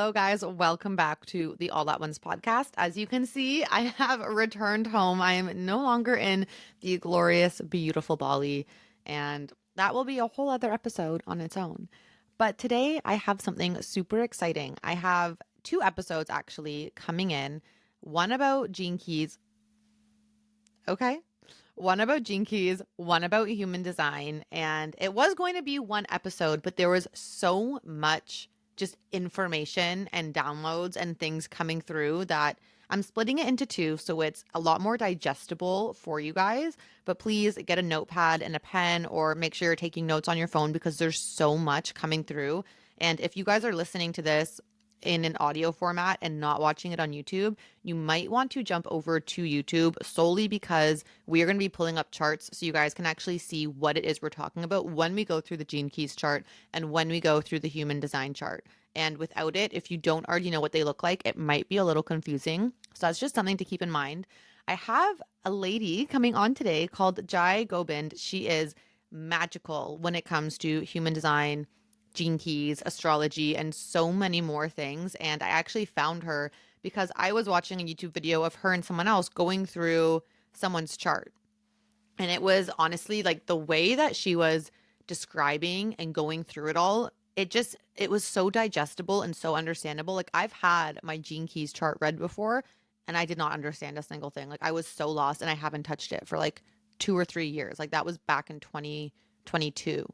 Hello, guys. Welcome back to the All At Once podcast. As you can see, I have returned home. I am no longer in the glorious, beautiful Bali, and that will be a whole other episode on its own. But today, I have something super exciting. I have two episodes actually coming in, one about Gene Keys. Okay. One about Gene Keys, one about human design. And it was going to be one episode, but there was so much just information and downloads and things coming through that I'm splitting it into two. So it's a lot more digestible for you guys. But please get a notepad and a pen or make sure you're taking notes on your phone because there's so much coming through. And if you guys are listening to this in an audio format and not watching it on YouTube, you might want to jump over to YouTube solely because we are going to be pulling up charts so you guys can actually see what it is we're talking about when we go through the Gene Keys chart and when we go through the human design chart. And without it, if you don't already know what they look like, it might be a little confusing. So that's just something to keep in mind. I have a lady coming on today called Jai Gobind. She is magical when it comes to human design, Gene Keys, astrology, and so many more things. And I actually found her because I was watching a YouTube video of her and someone else going through someone's chart. And it was honestly like the way that she was describing and going through it all, it was so digestible and so understandable. Like I've had my Gene Keys chart read before and I did not understand a single thing. Like I was so lost and I haven't touched it for like 2 or 3 years. Like that was back in 2022,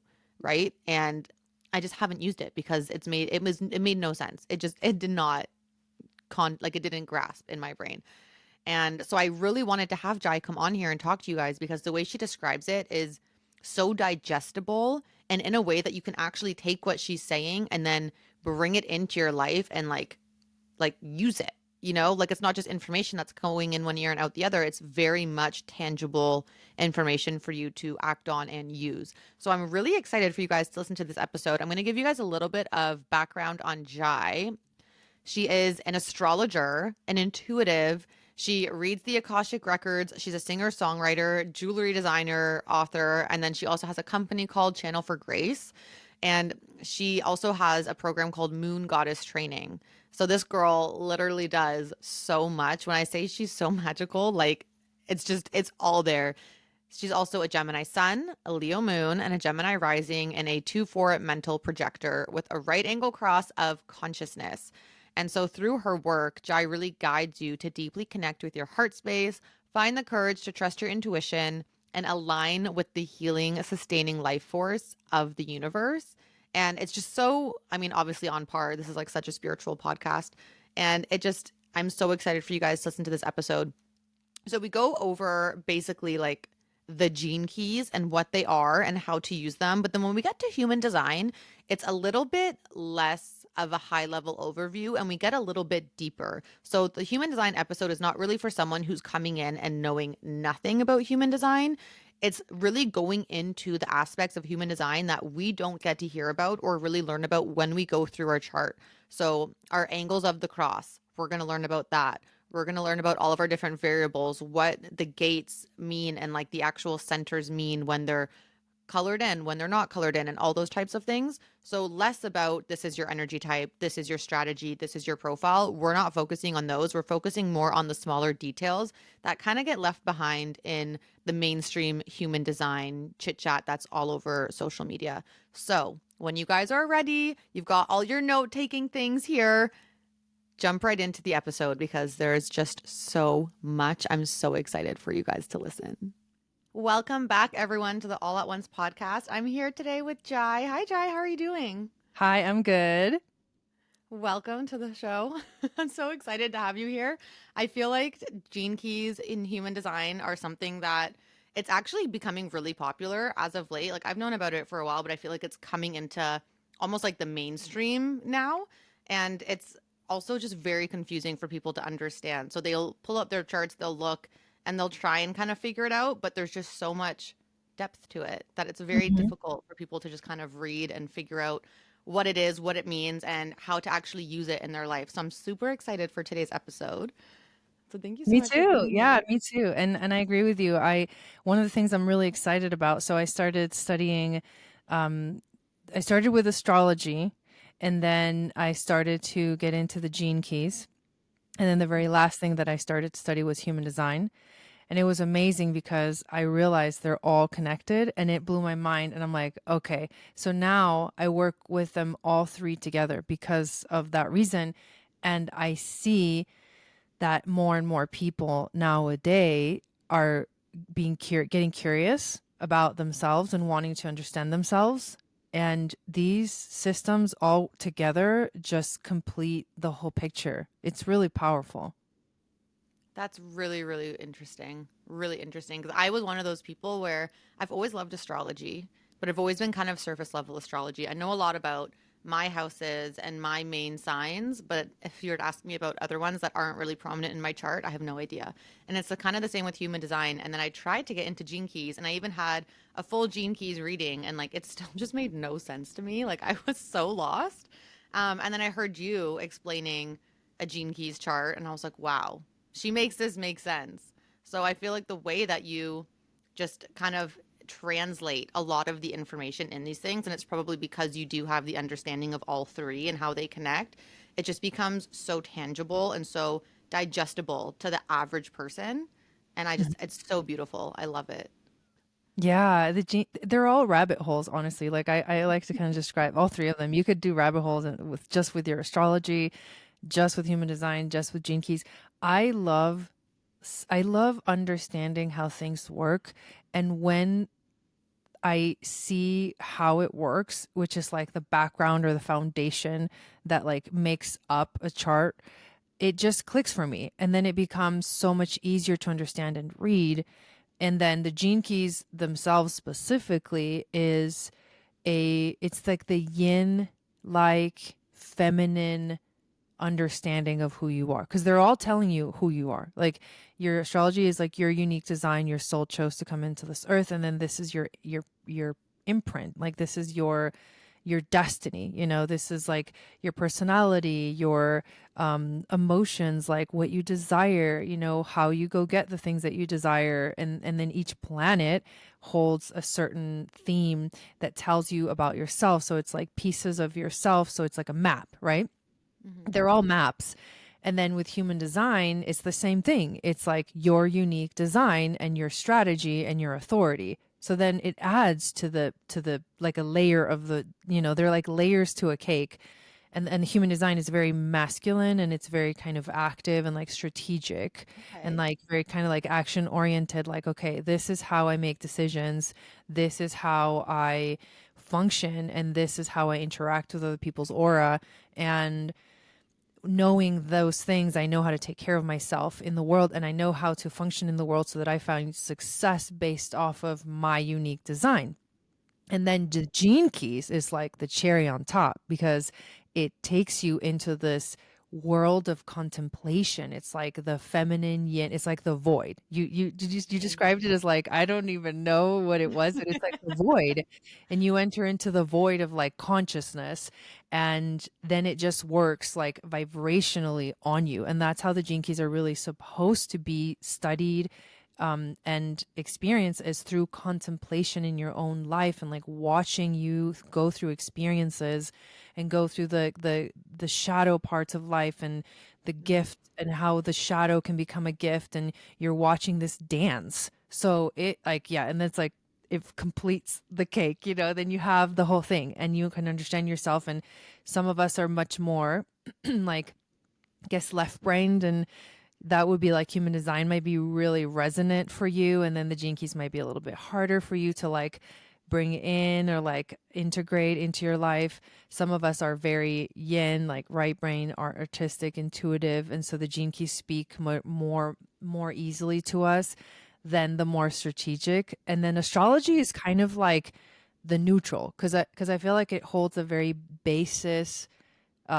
right? And I just haven't used it because it made no sense. It did not it didn't grasp in my brain. And so I really wanted to have Jai come on here and talk to you guys because the way she describes it is so digestible and in a way that you can actually take what she's saying and then bring it into your life and like use it. Like it's not just information that's going in one ear and out the other. It's very much tangible information for you to act on and use. So I'm really excited for you guys to listen to this episode. I'm going to give you guys a little bit of background on Jai. She is an astrologer, an intuitive. She reads the Akashic Records. She's a singer, songwriter, jewelry designer, author, and then she also has a company called Channel for Grace. And she also has a program called Moon Goddess Training. So this girl literally does so much. When I say she's so magical, like it's all there. She's also a Gemini sun, a Leo moon, and a Gemini rising, and a 2-4 mental projector with a right angle cross of consciousness. And so through her work, Jai really guides you to deeply connect with your heart space, find the courage to trust your intuition, and align with the healing, sustaining life force of the universe. And it's just so, I mean, obviously on par. This is like such a spiritual podcast. And I'm so excited for you guys to listen to this episode. So we go over basically like the Gene Keys and what they are and how to use them. But then when we get to human design, it's a little bit less of a high level overview and we get a little bit deeper. So the human design episode is not really for someone who's coming in and knowing nothing about human design. It's really going into the aspects of human design that we don't get to hear about or really learn about when we go through our chart. So our angles of the cross, we're going to learn about that. We're going to learn about all of our different variables, what the gates mean and like the actual centers mean when they're colored in, when they're not colored in, and all those types of things. So less about this is your energy type, this is your strategy, this is your profile. We're not focusing on those. We're focusing more on the smaller details that kind of get left behind in the mainstream human design chit chat that's all over social media. So when you guys are ready, you've got all your note taking things here. Jump right into the episode because there's just so much. I'm so excited for you guys to listen. Welcome back, everyone, to the All at Once podcast. I'm here today with Jai. Hi, Jai. How are you doing? Hi, I'm good. Welcome to the show. I'm so excited to have you here. I feel like Gene Keys in human design are something that it's actually becoming really popular as of late. Like I've known about it for a while, but I feel like it's coming into almost like the mainstream now. And it's also just very confusing for people to understand. So they'll pull up their charts, they'll look, and they'll try and kind of figure it out, but there's just so much depth to it that it's very Mhm. difficult for people to just kind of read and figure out what it is, what it means, and how to actually use it in their life. So I'm super excited for today's episode. So thank you so Me much for too. being Yeah, here. me too. And I agree with you. One of the things I'm really excited about. So I started studying. I started with astrology, And then I started to get into the gene keys. And then the very last thing that I started to study was human design. And it was amazing because I realized they're all connected and it blew my mind. And I'm like, okay, so now I work with them all three together because of that reason. And I see that more and more people nowadays are getting curious about themselves and wanting to understand themselves. And these systems all together just complete the whole picture. It's really powerful. That's really, really interesting. Really interesting. Because I was one of those people where I've always loved astrology, but I've always been kind of surface level astrology. I know a lot about my houses and my main signs, but if you were to ask me about other ones that aren't really prominent in my chart, I have no idea. And it's the kind of the same with human design. And then I tried to get into gene keys, and I even had a full gene keys reading, and like it still just made no sense to me. Like I was so lost. And then I heard you explaining a gene keys chart, and I was like, wow, she makes this make sense. So I feel like the way that you just kind of translate a lot of the information in these things, and it's probably because you do have the understanding of all three and how they connect, it just becomes so tangible and so digestible to the average person. And it's so beautiful. I love it. Yeah, they're all rabbit holes, honestly. Like I like to kind of describe all three of them. You could do rabbit holes with just with your astrology, just with human design, just with gene keys. I love I love understanding how things work, and when I see how it works, which is like the background or the foundation that like makes up a chart, it just clicks for me. And then it becomes so much easier to understand and read. And then the gene keys themselves specifically is it's like the yin like feminine understanding of who you are because they're all telling you who you are. Like your astrology is like your unique design, your soul chose to come into this earth, and then this is your imprint. Like this is your destiny. You know, this is like your personality, your emotions, like what you desire. You know, how you go get the things that you desire, and then each planet holds a certain theme that tells you about yourself. So it's like pieces of yourself. So it's like a map, right? Hmm. They're all maps. And then with human design, it's the same thing. It's like your unique design and your strategy and your authority. So then it adds to the like a layer of the, they're like layers to a cake. And human design is very masculine and it's very kind of active and like strategic and Okay. like very kind of like action oriented, like, okay, this is how I make decisions, this is how I function, and this is how I interact with other people's aura. And knowing those things, I know how to take care of myself in the world and I know how to function in the world so that I find success based off of my unique design. And then the gene keys is like the cherry on top because it takes you into this world of contemplation. It's like the feminine yin. It's like the void. You described it as like I don't even know what it was, but it's like the void, and you enter into the void of like consciousness, and then it just works like vibrationally on you, and that's how the gene keys are really supposed to be studied and experience is through contemplation in your own life and like watching you go through experiences and go through the shadow parts of life and the Hmm. gift and how the shadow can become a gift and you're watching this dance. So it like yeah, and that's like it completes the cake, then you have the whole thing and you can understand yourself. And some of us are much more like I guess left brained, and that would be like human design might be really resonant for you, and then the gene keys might be a little bit harder for you to like bring in or like integrate into your life. Some of us are very yin, like right brain, artistic, intuitive, and so the gene keys speak more easily to us than the more strategic. And then astrology is kind of like the neutral because I feel like it holds a very basis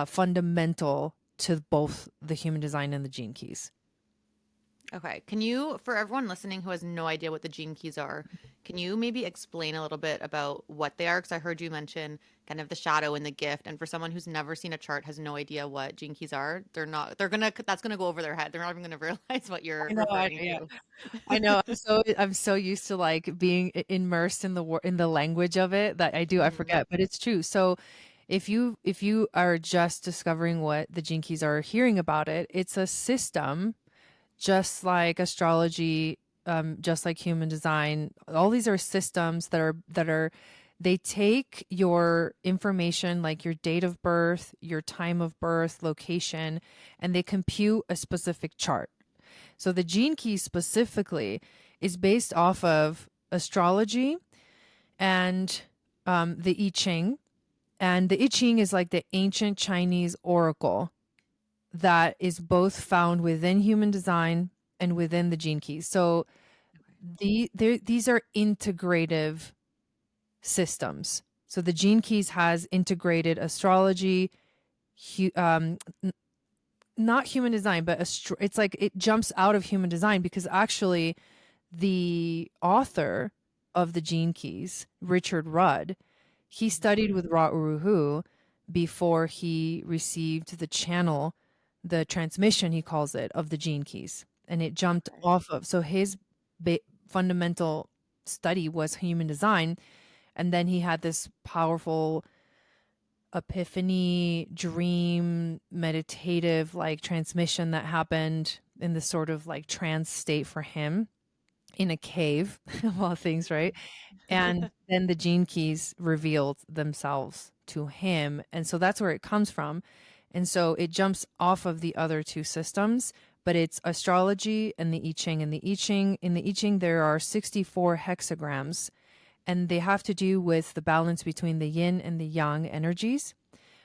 fundamental to both the human design and the gene keys. Okay. Can you, for everyone listening who has no idea what the gene keys are, can you maybe explain a little bit about what they are? Because I heard you mention kind of the shadow and the gift. And for someone who's never seen a chart, has no idea what gene keys are, that's gonna go over their head. They're not even gonna realize what you're referring Yeah, to. I know. I'm so used to like being immersed in the language of it that I Hmm. forget, but it's true. So If you are just discovering what the Gene Keys are, hearing about it, it's a system, just like astrology, just like human design. All these are systems that are they take your information, like your date of birth, your time of birth, location, and they compute a specific chart. So the Gene Key specifically is based off of astrology and the I Ching. And the I Ching is like the ancient Chinese oracle that is both found within human design and within the Gene Keys. So these are integrative systems. So the Gene Keys has integrated astrology, hu- um, not human design, but it's like it jumps out of human design because actually the author of the Gene Keys, Richard Rudd, he Mhm. studied with Ra Uru Hu before he received the channel, the transmission, he calls it, of the Gene Keys. And it jumped Okay. off of. So his fundamental study was human design. And then he had this powerful epiphany, dream, meditative like transmission that happened in this sort of like trance state for him in a cave of all things, right? And then the Gene Keys revealed themselves to him. And so that's where it comes from. And so it jumps off of the other two systems, but it's astrology and the I Ching. And the I Ching, in the I Ching, there are 64 hexagrams, and they have to do with the balance between the yin and the yang energies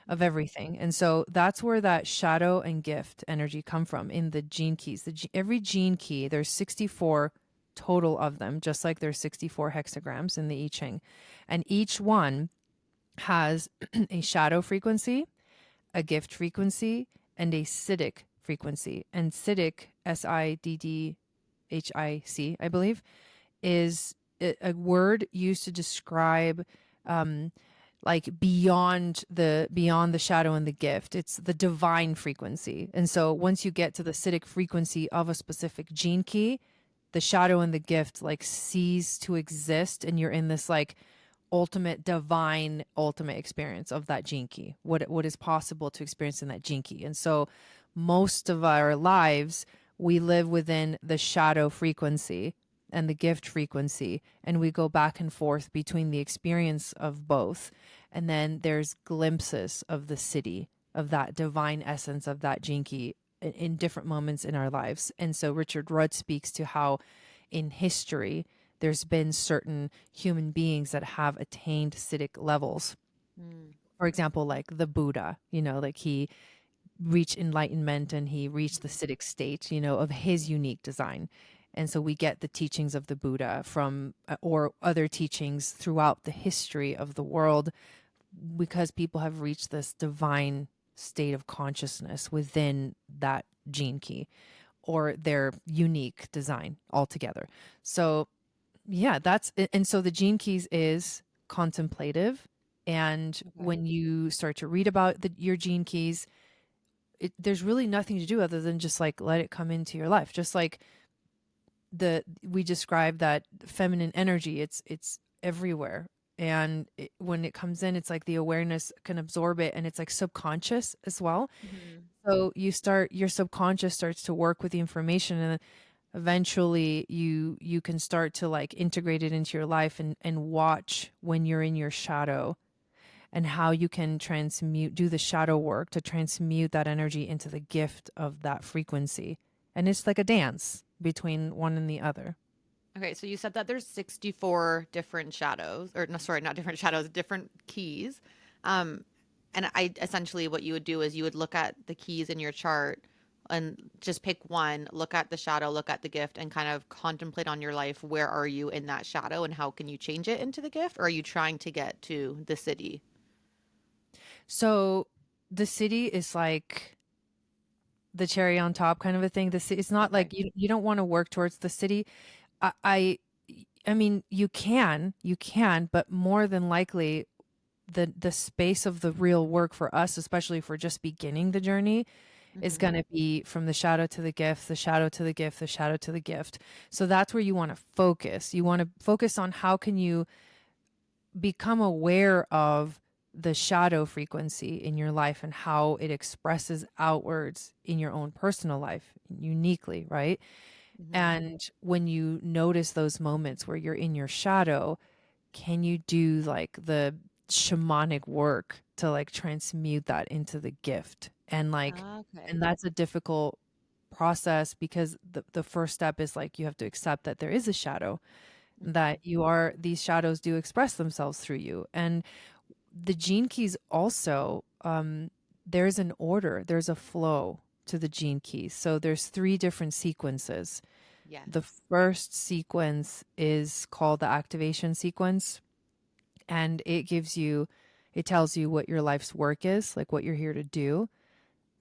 of Mhm. everything. And so that's where that shadow and gift energy come from in the Gene Keys. Every Gene Key, there's 64 total of them, just like there's 64 hexagrams in the I Ching. And each one has a shadow frequency, a gift frequency, and a Siddic frequency. And Siddic, Siddhic, I believe, is a word used to describe um, like beyond the shadow and the gift. It's the divine frequency. And so once you get to the Siddic frequency of a specific Gene Key, the shadow and the gift like cease to exist, and you're in this like ultimate divine ultimate experience of that Gene Key, what is possible to experience in that Gene Key. And so most of our lives we live within the shadow frequency and the gift frequency, and we go back and forth between the experience of both. And then there's glimpses of the city, of that divine essence of that Gene Key in different moments in our lives. And so Richard Rudd speaks to how in history there's been certain human beings that have attained Siddhic levels. Mm. For example, like the Buddha, like he reached enlightenment and he reached the Mhm. Siddhic state, of his unique design. And so we get the teachings of the Buddha from, or other teachings throughout the history of the world, because people have reached this divine state of consciousness within that gene key or their unique design altogether. So yeah, and so the Gene Keys is contemplative. And Okay. when you start to read about your Gene Keys, there's really nothing to do other than just like let it come into your life. Just like we describe that feminine energy, it's everywhere. And when it comes in, it's like the awareness can absorb it, and it's like subconscious as well. Mhm. So your subconscious starts to work with the information, and eventually you can start to like integrate it into your life and watch when you're in your shadow, and how you can do the shadow work to transmute that energy into the gift of that frequency. And it's like a dance between one and the other. Okay, so you said that there's 64 different shadows, or no, sorry, not different shadows, different keys. Um, and I essentially what you would do is you would look at the keys in your chart and just pick one, look at the shadow, look at the gift, and kind of contemplate on your life. Where are you in that shadow and how can you change it into the gift? Or are you trying to get to the city? So the city is like the cherry on top kind of a thing. It's not Okay. like you don't want to work towards the city. I, I I mean, you can, but more than likely the space of the real work for us, especially if we're just beginning the journey, is Mm-hmm. going to be from the shadow to the gift, the shadow to the gift, the shadow to the gift. So that's where you want to focus. You want to focus on how can you become aware of the shadow frequency in your life and how it expresses outwards in your own personal life uniquely, right? Hmm. And when you notice those moments where you're in your shadow, can you do like the shamanic work to like transmute that into the gift? And like, Okay. and that's a difficult process because the first step is like you have to accept that there is a shadow, Hmm. that you are, these shadows do express themselves through you. And the gene keys also, there's an order, there's a flow to the gene keys. So there's three different sequences. The Yes. first sequence is called the activation sequence, and it tells you what your life's work is, like what you're here to do,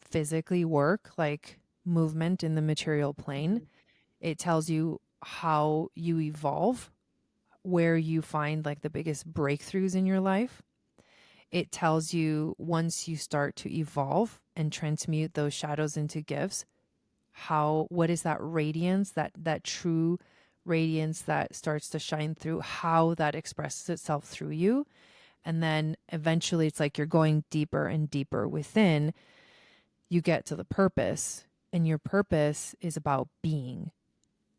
physically work, like movement in the material plane. Hmm. It tells you how you evolve, where you find like the biggest breakthroughs in your life. It tells you once you start to evolve and transmute those shadows into gifts, how, what is that radiance, that true radiance that starts to shine through, how that expresses itself through you. And then eventually it's like you're going deeper and deeper within, you get to the purpose, and your purpose is about being.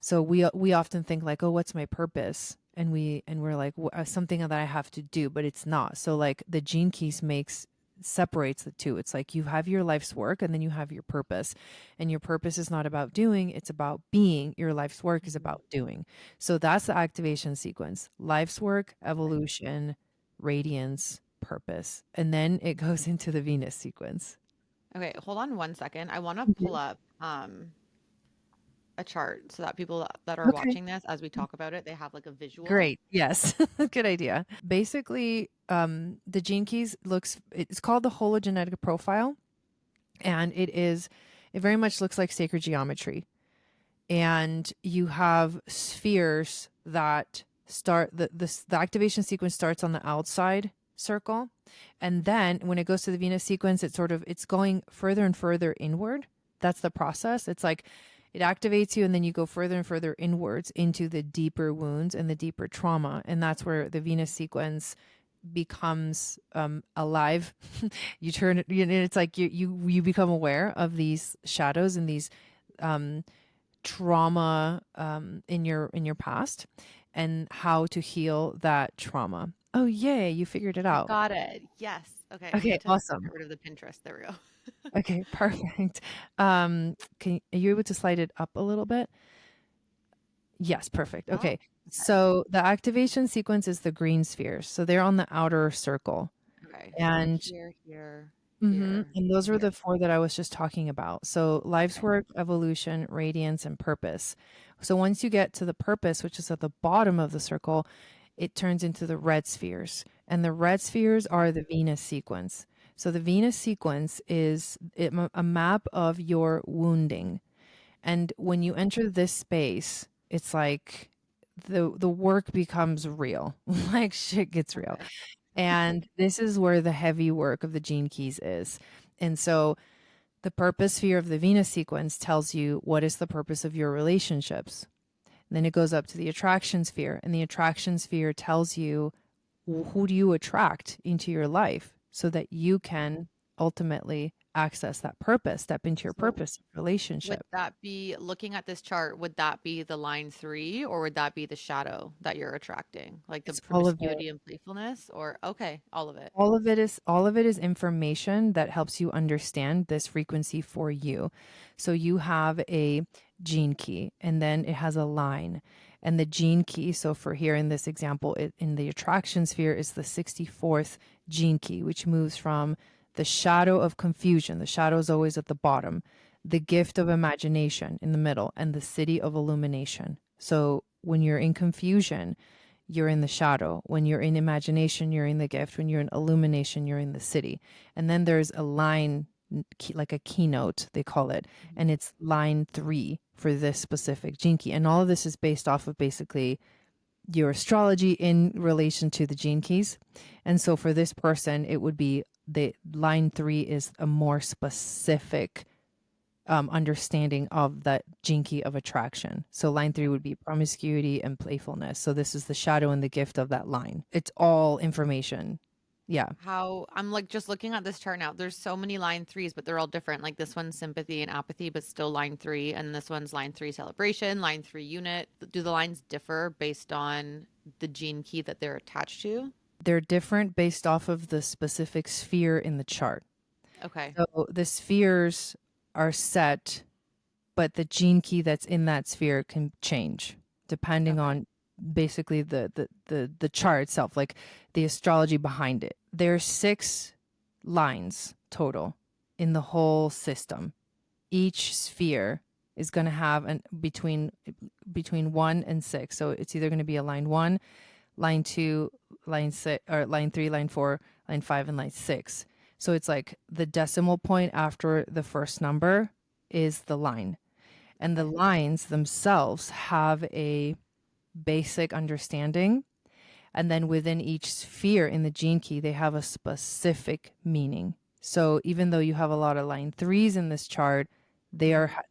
So we often think like, oh, what's my purpose? And we're like, something that I have to do, but it's not. So like the gene keys makes separates the two. It's like you have your life's work and then you have your purpose. And your purpose is not about doing, it's about being. Your life's work is Hmm. about doing. So that's the activation sequence. Life's work, Okay. evolution, radiance, purpose. And then it goes into the Venus sequence. Okay, hold on one second. I want to pull Mhm. up a chart so that people that are Okay. watching this as we talk about it, they have like a visual. Great. Yes. Good idea. Basically, the gene keys it's called the hologenetic profile. And it very much looks like sacred geometry. And you have spheres that start, the activation sequence starts on the outside circle. And then when it goes to the Venus sequence, it's going further and further inward. That's the process. It's like it activates you and then you go further and further inwards into the deeper wounds and the deeper trauma. And that's where the Venus sequence becomes alive. You turn it, it's like you become aware of these shadows and these um trauma in your past, and how to heal that trauma. Oh, yay, you figured it I out. got it. Yes. Okay, I Okay, need to awesome. get rid of the Pinterest. There we go. Okay, perfect. Are you able to slide it up a little bit? Yes, perfect. Oh, Okay. okay. So the activation sequence is the green spheres. So they're on the outer circle. Okay. So And here, here, mhm, here, and those and were here. the four that I was just talking about. So life's Okay. work, evolution, radiance, and purpose. So once you get to the purpose, which is at the bottom of the circle, it turns into the red spheres. And the red spheres are the Venus sequence. So the Venus sequence is a map of your wounding. And when you enter this space, it's like the work becomes real. Like shit gets real. Okay. And this is where the heavy work of the gene keys is. And so the purpose sphere of the Venus sequence tells you what is the purpose of your relationships. And then it goes up to the attraction sphere, and the attraction sphere tells you who do you attract into your life so that you can ultimately access that purpose, step into your So purpose would relationship. that be looking at this chart? Would that be the line three, or would that be the shadow that you're attracting, like the It's all of it. promiscuity and playfulness? Or okay, all of it. All of it is information that helps you understand this frequency for you. So you have a gene key and then it has a line. And the gene key, so for here in this example, in the attraction sphere is the 64th gene key, which moves from the shadow of confusion. The shadow is always at the bottom, the gift of imagination in the middle, and the city of illumination. So when you're in confusion, you're in the shadow. When you're in imagination, you're in the gift. When you're in illumination, you're in the city. And then there's a line, like a keynote, they call it. Mhm. And it's line 3 for this specific gene key. And all of this is based off of basically your astrology in relation to the gene keys. And so for this person, it would be the line 3 is a more specific understanding of that jinky of attraction. So line 3 would be promiscuity and playfulness. So this is the shadow and the gift of that line. It's all information. Yeah. How I'm like just looking at this chart now. There's so many line threes, but they're all different. Like this one's sympathy and apathy, but still line three. And this one's line three celebration, line three unit. Do the lines differ based on the gene key that they're attached to? They're different based off of the specific sphere in the chart. Okay. So the spheres are set, but the gene key that's in that sphere can change depending Okay. on basically the chart itself, like the astrology behind it. There's 6 lines total in the whole system. Each sphere is going to have an between 1 and 6. So it's either going to be a line 1, line 2, line 6, or line 3, line 4, line 5, and line 6. So it's like the decimal point after the first number is the line. And the Okay. lines themselves have a basic understanding. And then within each sphere in the gene key, they have a specific meaning. So even though you have a lot of line threes in this chart, Hmm.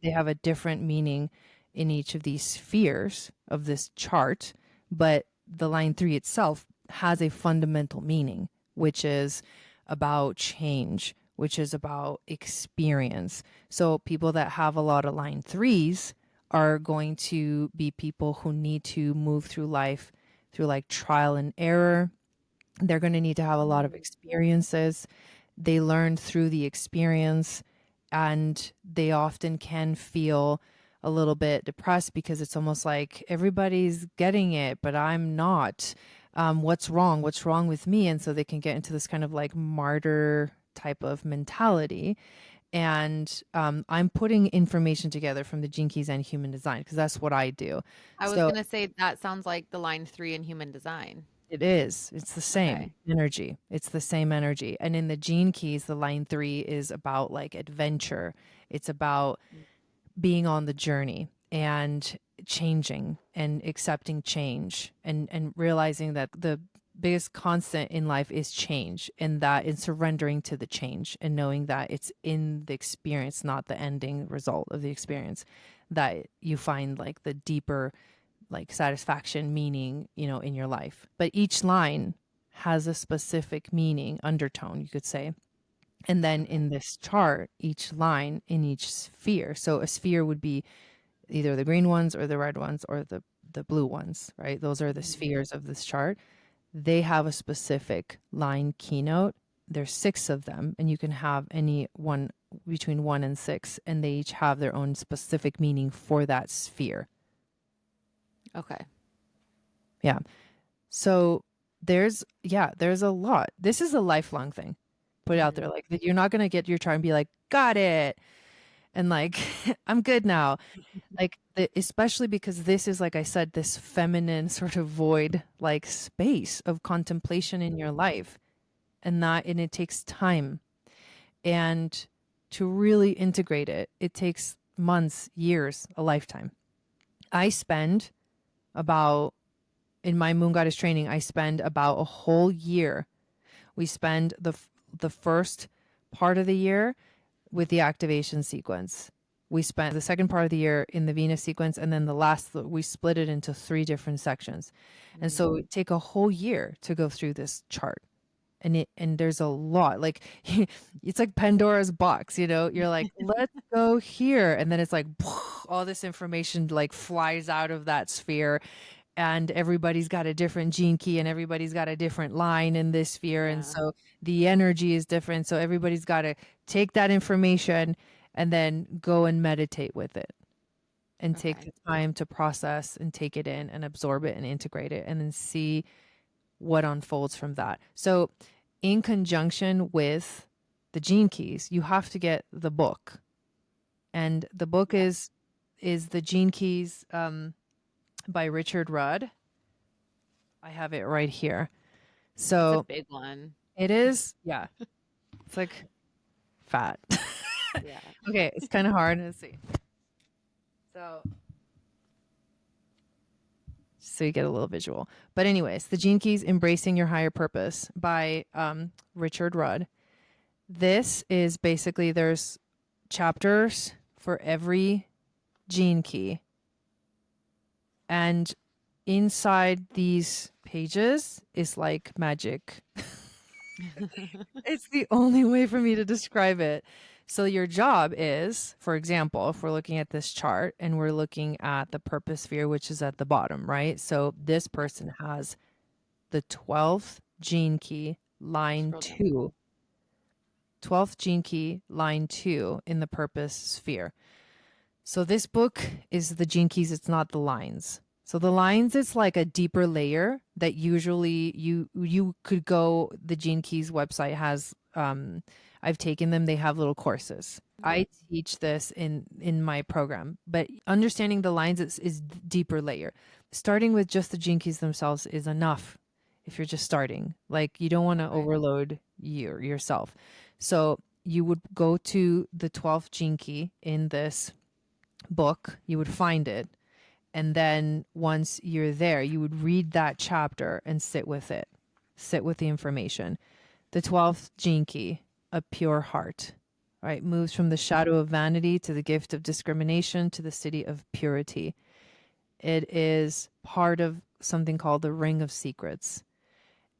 they have a different meaning in each of these spheres of this chart. But the line three itself has a fundamental meaning, which is about change, which is about experience. So people that have a lot of line threes are going to be people who need to move through life through like trial and error. They're going to need to have a lot of experiences. They learn through the experience, and they often can feel a little bit depressed because it's almost like everybody's getting it, but I'm not. What's wrong? What's wrong with me? And so they can get into this kind of like martyr type of mentality. And I'm putting information together from the Gene Keys and Human Design because that's what I do. I was So gonna say that sounds like the line three in human design. it is. It's the same Okay. energy. It's the same energy. And in the Gene Keys, the line 3 is about like adventure. It's about being on the journey and changing and accepting change and realizing that the biggest constant in life is change, and that in surrendering to the change and knowing that it's in the experience, not the ending result of the experience, that you find like the deeper like satisfaction, meaning, in your life. But each line has a specific meaning, undertone, you could say. And then Okay. in this chart, each line in each sphere. So a sphere would be either the green ones or the red ones or the blue ones, right? Those are the Mhm. spheres of this chart. They have a specific line keynote. There's 6 of them, and you can have any one between 1 and 6, and they each have their own specific meaning for that sphere. Okay. Yeah. So there's a lot. This is a lifelong thing. Put it out there Hmm. like that you're not gonna get your chart and be like, got it. And like I'm good now. Like especially because this is like I said, this feminine sort of void like space of contemplation in your life. And it takes time. And to really integrate it, it takes months, years, a lifetime. I spend about in my moon goddess training, I spend about a whole year. We spend the first part of the year with the activation sequence. We spent the second part of the year in the Venus sequence, and then the last we split it into 3 different sections. And so it take a whole year to go through this chart. And there's a lot, like it's like Pandora's box, you're like, let's go here, and then it's like all this information like flies out of that sphere, and everybody's got a different gene key and everybody's got a different line in this sphere, and Yeah. so the energy is different, so everybody's got to take that information and then go and meditate with it and take Okay. the time to process and take it in and absorb it and integrate it and then see what unfolds from that. So in conjunction with the gene keys, you have to get the book, and the book Yeah. is the Gene Keys by Richard Rudd. I have it right here. It's a So big one. it is, yeah, it's like fat. Yeah. Okay, it's kind of hard. Let's see. So, so you get a little visual. But anyways, the Gene Keys, Embracing Your Higher Purpose by Richard Rudd. This is basically there's chapters for every gene key, and inside these pages is like magic. It's the only way for me to describe it. So your job is, for example, if we're looking at this chart and we're looking at the purpose sphere, which is at the bottom, right? So this person has the 12th gene key, line Scroll down. 2, 12th gene key, line 2 in the purpose sphere. So this book is the gene keys, it's not the lines. So the lines is like a deeper layer that usually you could go, the Gene Keys website has I've taken them, they have little courses. I teach this in my program, but understanding the lines is deeper layer. Starting with just the Gene Keys themselves is enough if you're just starting. Like you don't want to Okay. overload yourself. So you would go to the 12th gene key in this book, you would find it. And then once you're there, you would read that chapter and sit with it, sit with the information. The 12th gene key, a pure heart, right? Moves from the shadow of vanity to the gift of discrimination to the city of purity. It is part of something called the Ring of Secrets.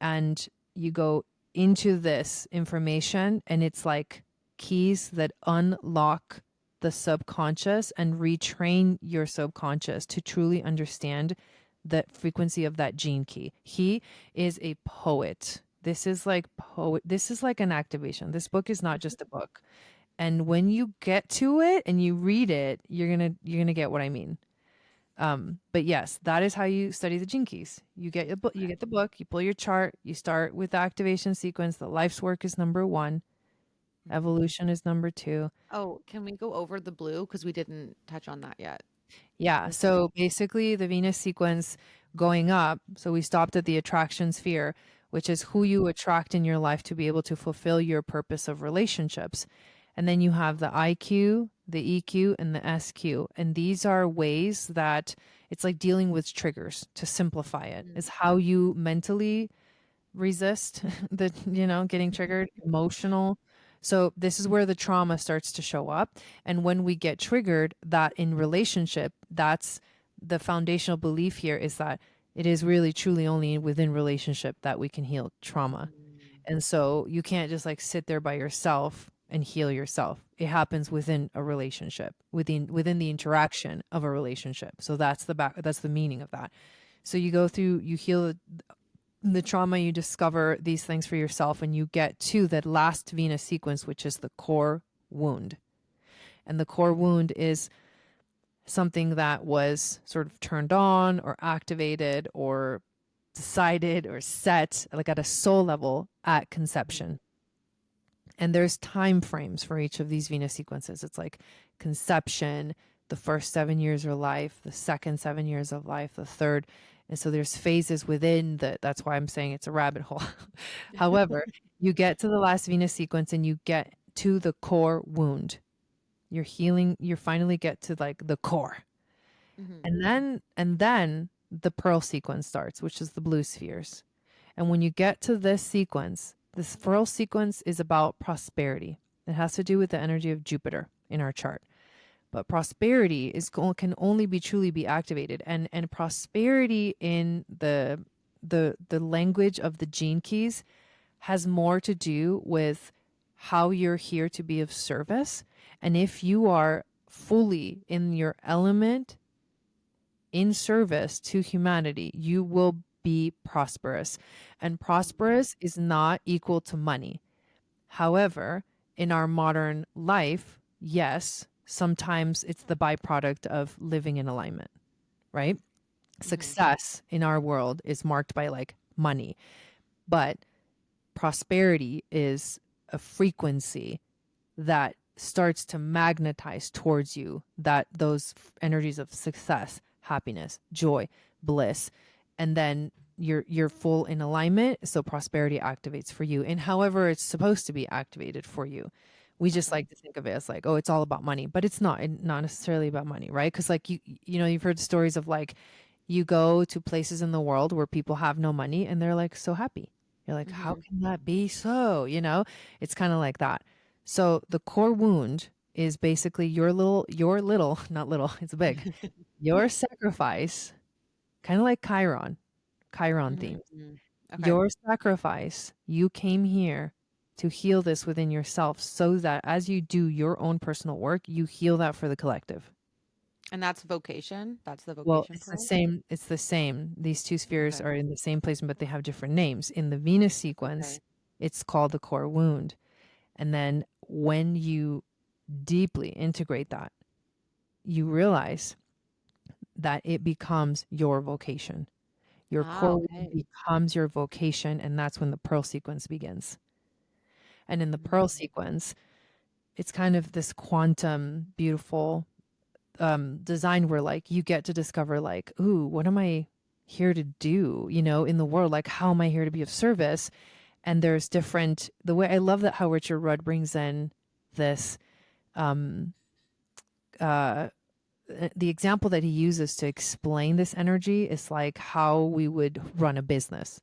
And you go into this information, and it's like keys that unlock the subconscious and retrain your subconscious to truly understand the frequency of that gene key. He is a poet. This is like poet. This is like an activation. This book is not just a book. And when you get to it and you read it, you're gonna get what I mean. But yes, that is how you study the gene keys. You get a book, you Okay. get the book, you pull your chart, you start with the activation sequence. The life's work is number one, Mhm. evolution is number two. Oh, can we go over the blue? Because we didn't touch on that yet. Yeah. The three. So basically, the Venus sequence going up. So we stopped at the attraction sphere, which is who you attract in your life to be able to fulfill your purpose of relationships. And then you have the IQ, the EQ, and the SQ. And these are ways that it's like dealing with triggers to simplify it, Mm. is how you mentally resist the getting triggered, emotional. So this is where the trauma starts to show up. And when we get triggered, that in relationship, that's the foundational belief here, is that it is really truly only within relationship that we can heal trauma. Mm. And so you can't just like sit there by yourself and heal yourself. It happens within a relationship, within the interaction of a relationship. So that's the meaning of that. So you go through, you heal the trauma, you discover these things for yourself, and you get to that last Venus sequence, which is the core wound. And the core wound is something that was sort of turned on or activated or decided or set like at a soul level at Mhm. conception. And there's time frames for each of these Venus sequences. It's like conception, the first 7 years of life, the second 7 years of life, the third. And so there's phases within that's why I'm saying it's a rabbit hole. However, you get to the last Venus sequence and you get to the core wound. You're healing, you finally get to like the core. Mhm. And then the pearl sequence starts, which is the blue spheres. And when you get to this sequence, this pearl sequence is about prosperity. It has to do with the energy of Jupiter in our chart. But prosperity can only be truly be activated, and prosperity in the language of the gene keys has more to do with how you're here to be of service. And if you are fully in your element in service to humanity, you will be prosperous. And prosperous is not equal to money. However, in our modern life, yes, sometimes it's the byproduct of living in alignment, right? Mhm. Success in our world is marked by like money, but prosperity is a frequency that starts to magnetize towards you that those energies of success, happiness, joy, bliss, and then you're full in alignment, so prosperity activates for you and however it's supposed to be activated for you. We just Okay. like to think of it as like, oh, it's all about money, but it's not necessarily about money, right? Because like you've heard stories of like you go to places in the world where people have no money and they're like so happy. You're like, how Mhm. can that be so? It's kind of like that. So the core wound is basically your little, not little, it's big, your sacrifice, kind of like Chiron Mhm. themes. Mhm. Okay. Your sacrifice, you came here to heal this within yourself so that as you do your own personal work, you heal that for the collective. And that's vocation. That's the Well, vocation it's the pearl. same. It's the same. These two spheres Okay. are in the same place, but they have different names. In the Venus sequence, Okay. it's called the core wound. And then when you deeply integrate that, you realize that it becomes your vocation. Your Ah, core wound okay. becomes your vocation, and that's when the pearl sequence begins. And in the pearl Mm. sequence, it's kind of this quantum, beautiful design where like you get to discover like, ooh, what am I here to do, in the world? Like, how am I here to be of service? And there's different, the way I love that how Richard Rudd brings in this, um, uh, the example that he uses to explain this energy is like how we would run a business.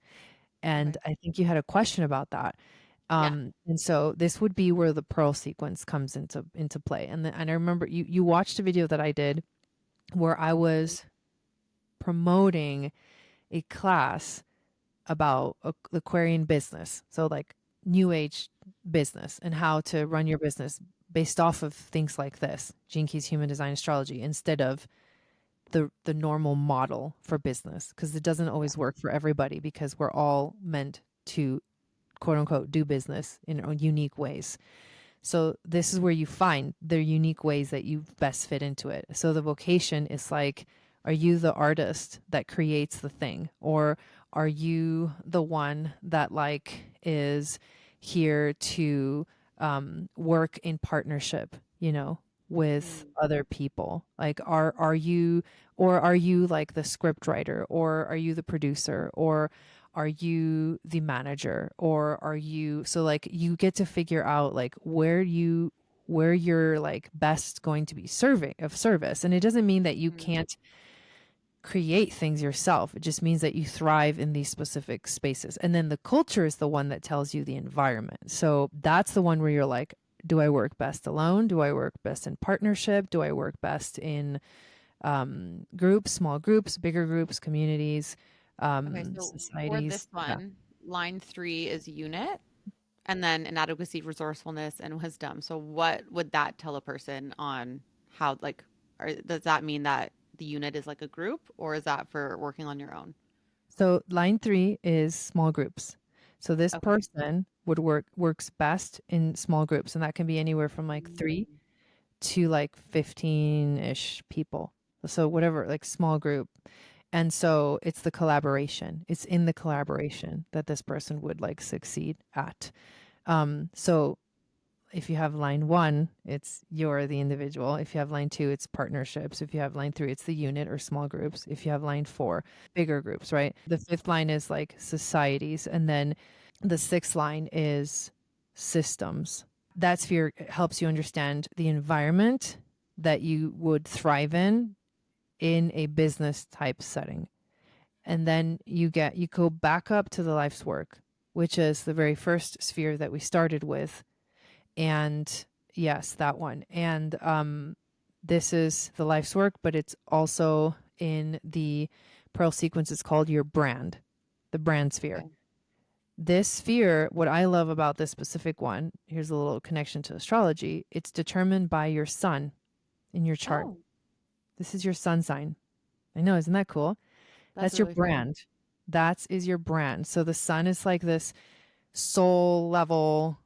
And Okay. I think you had a question about that. Yeah. And so this would be where the pearl sequence comes into play. And I remember you watched a video that I did where I was promoting a class about Aquarian business. So like new age business and how to run your business based off of things like this, Gene Keys Human Design Astrology, instead of the normal model for business, because it doesn't Yeah. always work for everybody because we're all meant to quote unquote do business in our unique ways. So this is where you find the unique ways that you best fit into it. So the vocation is like, are you the artist that creates the thing? Or are you the one that like is here to work in partnership, with Mm. other people? Like are you, or are you like the script writer, or are you the producer, or are you the manager, or are you, so like you get to figure out like where you're like best going to be serving of service. And it doesn't mean that you Mm. can't create things yourself. It just means that you thrive in these specific spaces. And then the culture is the one that tells you the environment. So that's the one where you're like, do I work best alone? Do I work best in partnership? Do I work best in groups, small groups, bigger groups, communities, Okay. So for societies? this Yeah. one, line three is unit, and then inadequacy, resourcefulness, and wisdom. So what would that tell a person on how, like, does that mean that the unit is like a group, or is that for working on your own? So line three is small groups. So this Okay. person would works best in small groups, and that can be anywhere from like three Mm. to like 15-ish people. So whatever, like small group. And so it's the collaboration. It's in the collaboration that this person would like succeed at. So if you have line one, it's you're the individual. If you have line two, it's partnerships. If you have line three, it's the unit or small groups. If you have line four, bigger groups, right? The fifth line is like societies. And then the sixth line is systems. That sphere helps you understand the environment that you would thrive in a business type setting. And then you go back up to the life's work, which is the very first sphere that we started with. And yes, that one. And this is the life's work, but it's also in the pearl sequence. It's called your brand, the brand sphere. Okay. This sphere, what I love about this specific one, here's a little connection to astrology. It's determined by your sun in your chart. Oh, This is your sun sign. I know, isn't that cool? that's That's your really cool. brand. That is your brand. So the sun is like this soul level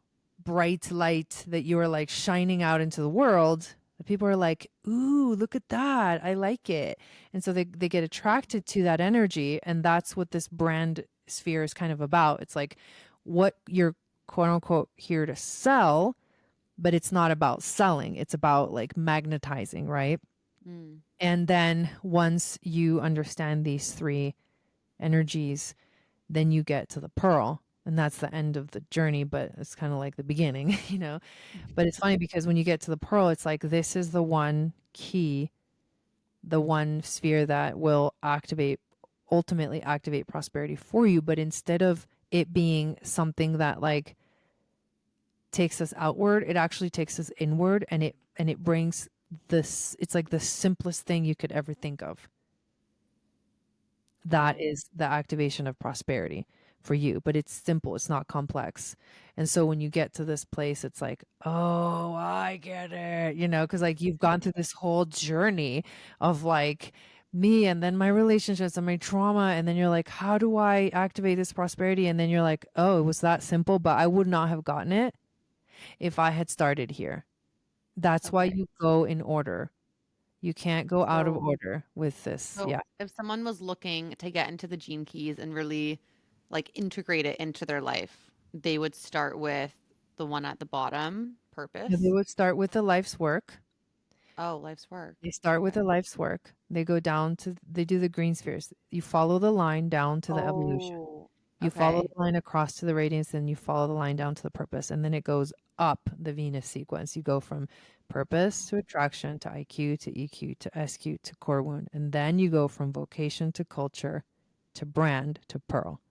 bright light that you are like shining out into the world. The people are like, ooh, look at that. I like it. And so they get attracted to that energy. And that's what this brand sphere is kind of about. It's like what you're quote unquote here to sell, but it's not about selling. It's about like magnetizing, right? Mm. And then once you understand these three energies, then you get to the pearl. And that's the end of the journey, but it's kind of like the beginning, But it's funny because when you get to the pearl, it's like this is the one key, the one sphere that will ultimately activate prosperity for you. But instead of it being something that like takes us outward, it actually takes us inward, and it brings this, it's like the simplest thing you could ever think of. That Wow. is the activation of prosperity for you, but it's simple, it's not complex. And so when you get to this place, it's like, oh, I get it, because like you've gone through this whole journey of like me and then my relationships and my trauma. And then you're like, how do I activate this prosperity? And then you're like, oh, it was that simple, but I would not have gotten it if I had started here. That's why Okay. you go in order. You can't go out of So, order with this. so Yeah. if someone was looking to get into the gene keys and really like integrate it into their life, they would start with the one at the bottom, Yeah, they purpose. would start with the life's work. Oh, life's work. They start with Okay. the life's work. They go down to, they do the green spheres. You follow the line down to the evolution. Oh, You follow okay. the line across to the radiance, and you follow the line down to the purpose. And then it goes up the Venus sequence. You go from purpose to attraction to IQ to EQ to SQ to core wound. And then you go from vocation to culture to brand to pearl.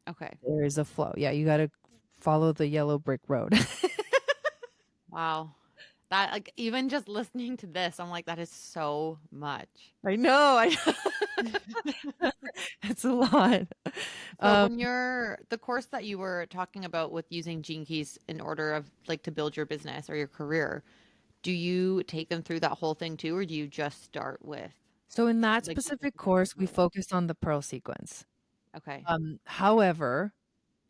Okay. There is a flow. Yeah, you got to follow the yellow brick road. Wow. That like even just listening to this, I'm like, that is so much. I know. It's a lot. So Um, when you're the course that you were talking about with using Gene Keys in order of like to build your business or your career, do you take them through that whole thing too, or do you just start with so in that like specific the course, we road? focused on the pearl sequence. Okay. However,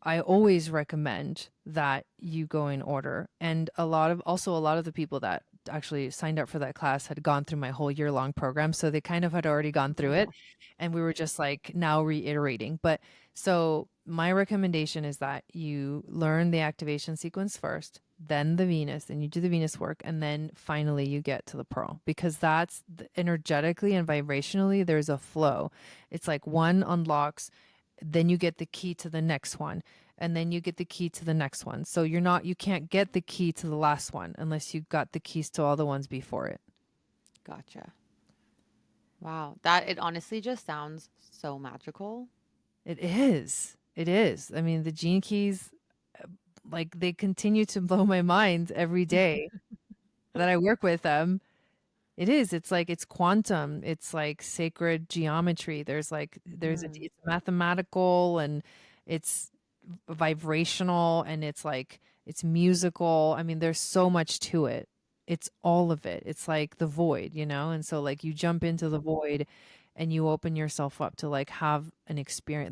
I always recommend that you go in order. And a lot of the people that actually signed up for that class had gone through my whole year long program. So they kind of had already gone through it. Oh, And we were just like now reiterating. But so my recommendation is that you learn the activation sequence first, then the Venus, then you do the Venus work, and then finally you get to the pearl because energetically and vibrationally, there's a flow. It's like one unlocks, then you get the key to the next one, and then you get the key to the next one. So you can't get the key to the last one unless you got the keys to all the ones before it. gotcha. Wow. That it honestly just sounds so magical. It is. It is. I mean, the gene keys, like they continue to blow my mind every day that I work with them. It is. It's like it's quantum. It's like sacred geometry. Mhm. It's mathematical and it's vibrational and it's musical. I mean, there's so much to it. It's all of it. It's like the void, And so like you jump into the void and you open yourself up to like have the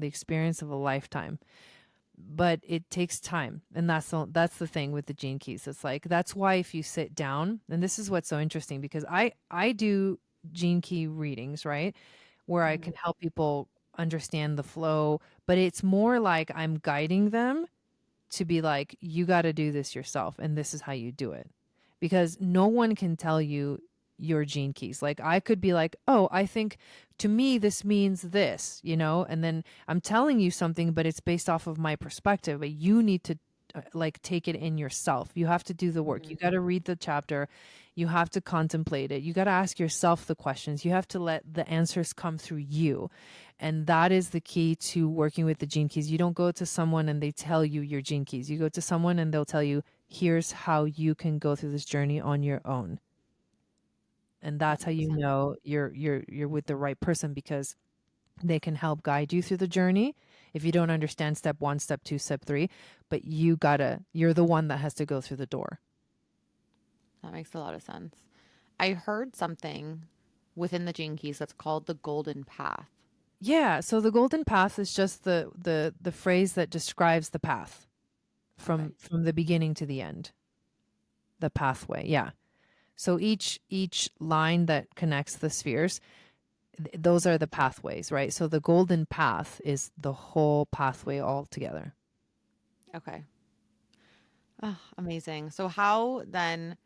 experience of a lifetime, but it takes time. And that's the thing with the gene keys. It's like that's why if you sit down, and this is what's so interesting because I do gene key readings, right? Where I Mhm. can help people understand the flow, but it's more like I'm guiding them to be like, you got to do this yourself, and this is how you do it. Because no one can tell you your gene keys. Like, I could be like, oh, I think to me this means this, and then I'm telling you something, but it's based off of my perspective. But you need to like take it in yourself. You have to do the work. You Mhm. got to read the chapter. You have to contemplate it. You got to ask yourself the questions. You have to let the answers come through you. And that is the key to working with the gene keys. You don't go to someone and they tell you your gene keys. You go to someone and they'll tell you, here's how you can go through this journey on your own. And That that's how makes you sense. know you're with the right person because they can help guide you through the journey if you don't understand step 1, step 2, step 3, but you're the one that has to go through the door. That makes a lot of sense. I heard something within the Gene Keys that's called the Golden Path. Yeah, so the golden path is just the phrase that describes the path Okay. from the beginning to the end. The pathway. Yeah. So each line that connects the spheres, those are the pathways, right? So the golden path is the whole pathway all together. Okay. Oh, amazing. So how then,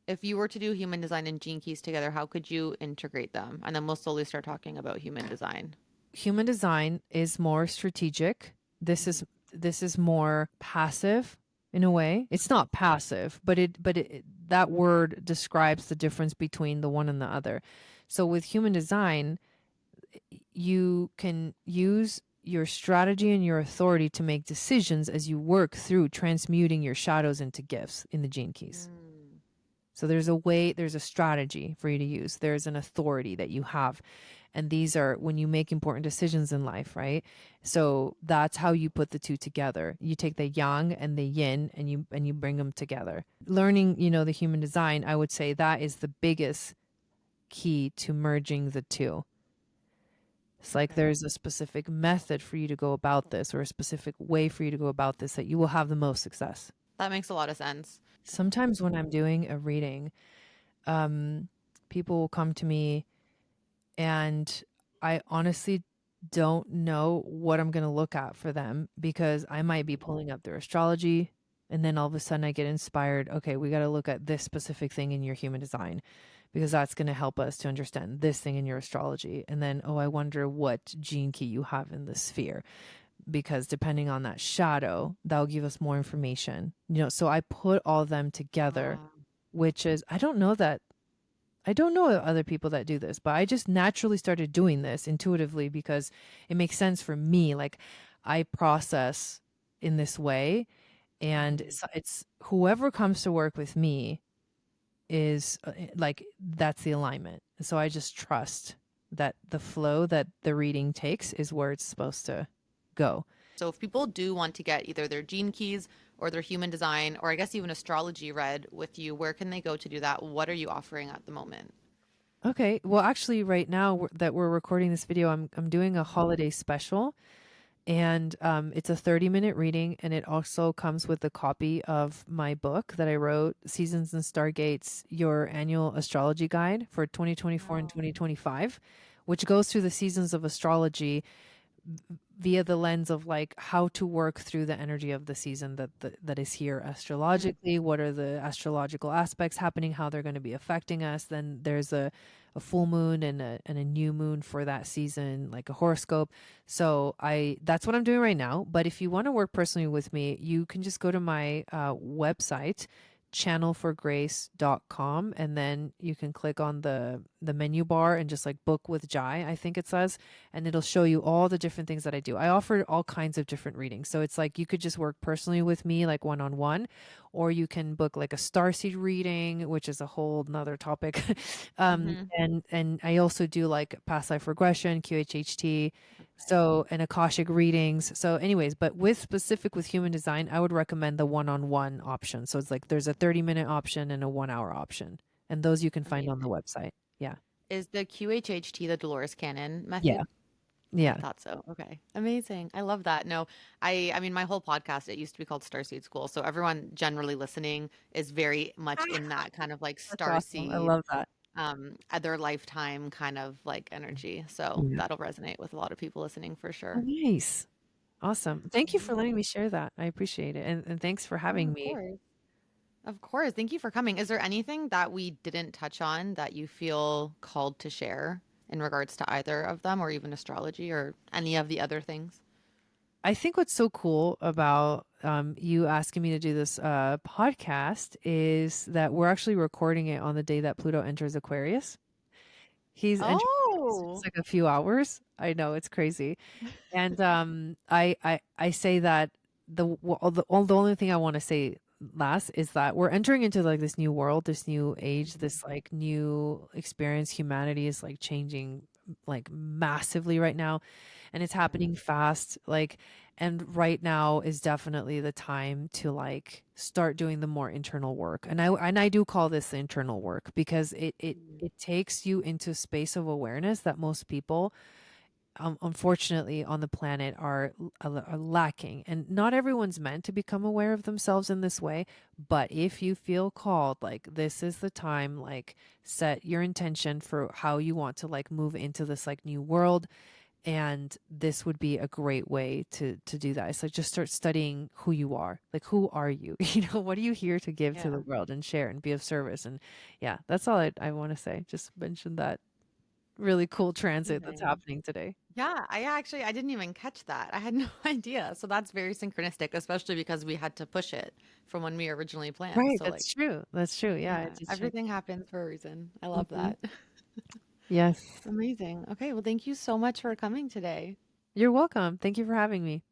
if you were to do human design and Gene Keys together, how could you integrate them? And then we'll slowly start talking about human design. Human design is more strategic. This Mhm. is this is more passive in a way. It's not passive, but that word describes the difference between the one and the other. So with human design, you can use your strategy and your authority to make decisions as you work through transmuting your shadows into gifts in the gene keys. So there's a strategy for you to use. There's an authority that you have. And these are when you make important decisions in life, right? So that's how you put the two together. You take the yang and the yin and you bring them together. Learning, the human design, I would say that is the biggest key to merging the two. It's like Okay. there's a specific method for you to go about this or a specific way for you to go about this that you will have the most success. That makes a lot of sense. Sometimes when I'm doing a reading, um, people will come to me and I honestly don't know what I'm going to look at for them because I might be pulling up their astrology and then all of a sudden I get inspired. Okay, we got to look at this specific thing in your human design because that's going to help us to understand this thing in your astrology. And then, oh, I wonder what gene key you have in the sphere because depending on that shadow, that'll give us more information. So I put all of them together, Uh, which is, I don't know other people that do this, but I just naturally started doing this intuitively because it makes sense for me. Like I process in this way, and mhm. it's whoever comes to work with me is like that's the alignment. So I just trust that the flow that the reading takes is where it's supposed to go. So if people do want to get either their gene keys or their human design, or I guess even astrology read with you, where can they go to do that? What are you offering at the moment? Okay. Well, actually, right now that we're recording this video, I'm doing a holiday special. And it's a 30-minute reading, and it also comes with a copy of my book that I wrote, Seasons and Stargates, Your Annual Astrology Guide for 2024 and Oh. 2025, which goes through the seasons of astrology via the lens of like how to work through the energy of the season that is here Mm. astrologically. What are the astrological aspects happening, how they're going to be affecting us. Then there's a full moon and a new moon for that season, like a horoscope. So I that's what I'm doing right now. But if you want to work personally with me, you can just go to my website, channelforgrace.com, and then you can click on the menu bar and just like book with Jai, I think it says, and it'll show you all the different things that I do. I offer all kinds of different readings. So it's like you could just work personally with me, like one on one, or you can book like a starseed reading, which is a whole nother topic. Hmm. And I also do like past life regression, QHHT, Okay. so and Akashic readings. So, anyways, but with human design, I would recommend the one-on-one option. So it's like there's a 30-minute option and a 1 hour option. And those you can find on the Amazing. website. Yeah. Is the QHHT the Dolores Cannon Yeah. method? I Yeah. thought so. Okay. Amazing. I love that. No, I mean my whole podcast, it used to be called Starseed School. So everyone generally listening is very much in that kind of like That's awesome. I starseed, love that. other lifetime kind of like energy. So Yeah. that'll resonate with a lot of people listening for Oh, sure. nice. Awesome. Thank you for letting me Amazing. share that. I appreciate it. And thanks for Oh, having of me. course. Of course. Thank you for coming. Is there anything that we didn't touch on that you feel called to share in regards to either of them or even astrology or any of the other things? I think what's so cool about you asking me to do this podcast is that we're actually recording it on the day that Pluto enters Aquarius. He's entering Aquarius in just Oh, like a few hours. I know it's crazy. And I say that the only thing I want to say last is that we're entering into like this new world, this new age, mhm. this like new experience. Humanity is like changing like massively right now, and it's Yeah. happening fast. Like, and right now is definitely the time to like start doing the more internal work. And I do call this the internal work because Mm. it takes you into a space of awareness that most people unfortunately on the planet are lacking, and not everyone's meant to become aware of themselves in this way. But if you feel called, like this is the time, like set your intention for how you want to like move into this like new world, and this would be a great way to do that. It's like just start studying who you are, like who are you, what are you here to give to the Yeah. world and share and be of service. And yeah, that's all I want to say. Just mention that really cool transit that's Amazing. happening today. Yeah, I didn't even catch that. I had no idea. So that's very synchronistic, especially because we had to push it from when we originally planned. Right, So like, that's true. That's true. Yeah, it yeah, just changed. everything happens for a reason. I love Mhm. that. Yes. Amazing. Okay, well, thank you so much for coming today. You're welcome. Thank you for having me.